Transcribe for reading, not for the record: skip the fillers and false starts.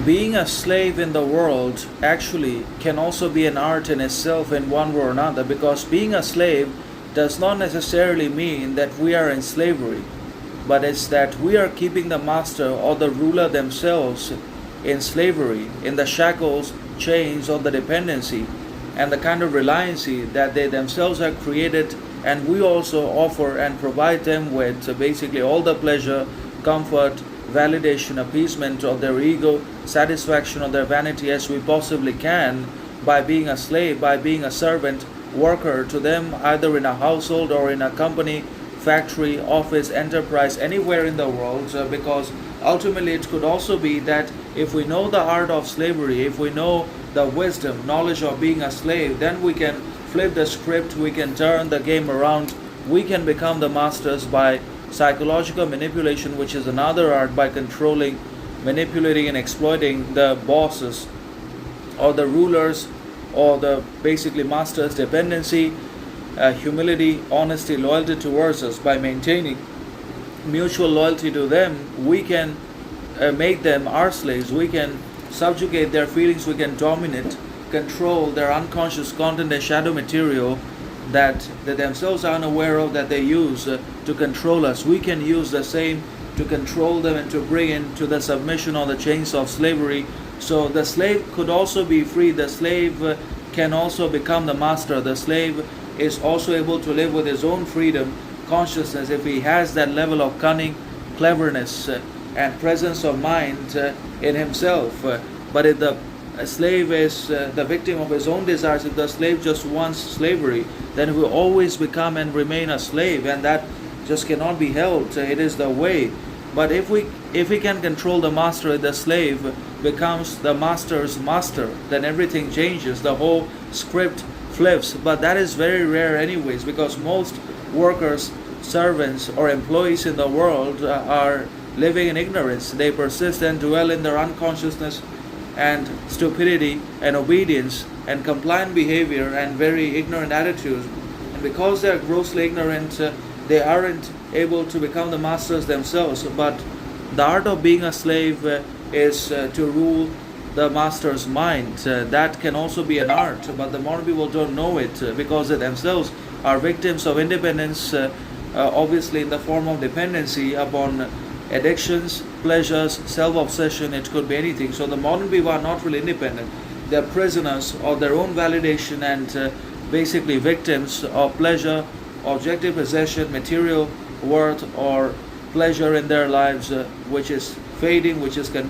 being a slave in the world actually can also be an art in itself in one way or another, because being a slave does not necessarily mean that we are in slavery, but it's that we are keeping the master or the ruler themselves in slavery, in the shackles, chains, or the dependency and the kind of reliancy that they themselves have created, and we also offer and provide them with basically all the pleasure, comfort, validation, appeasement of their ego, satisfaction of their vanity as we possibly can, by being a slave, by being a servant, worker to them, either in a household or in a company, factory, office, enterprise, anywhere in the world, because ultimately it could also be that if we know the art of slavery, if we know the wisdom, knowledge of being a slave, then we can flip the script, we can turn the game around, we can become the masters by psychological manipulation, which is another art, by controlling, manipulating and exploiting the bosses or the rulers or the basically masters' dependency, humility, honesty, loyalty towards us. By maintaining mutual loyalty to them, we can make them our slaves, we can subjugate their feelings, we can dominate, control their unconscious content and shadow material that they themselves are unaware of, that they use to control us. We can use the same to control them and to bring into the submission or the chains of slavery. So the slave could also be free. The slave can also become the master. The slave is also able to live with his own freedom, consciousness, if he has that level of cunning, cleverness, and presence of mind in himself. But if the slave is the victim of his own desires, if the slave just wants slavery, then he will always become and remain a slave, and that just cannot be held. It is the way. But if we can control the master, the slave becomes the master's master, then everything changes, the whole script flips. But that is very rare anyways, because most workers, servants, or employees in the world are living in ignorance. They persist and dwell in their unconsciousness and stupidity and obedience and compliant behavior and very ignorant attitudes. And because they are grossly ignorant, they aren't able to become the masters themselves. But the art of being a slave is to rule the master's mind. That can also be an art, but the modern people don't know it because they themselves are victims of independence, obviously in the form of dependency upon addictions, pleasures, self-obsession. It could be anything. So the modern people are not really independent. They're prisoners of their own validation and basically victims of pleasure, objective possession, material worth, or pleasure in their lives, which is fading, which is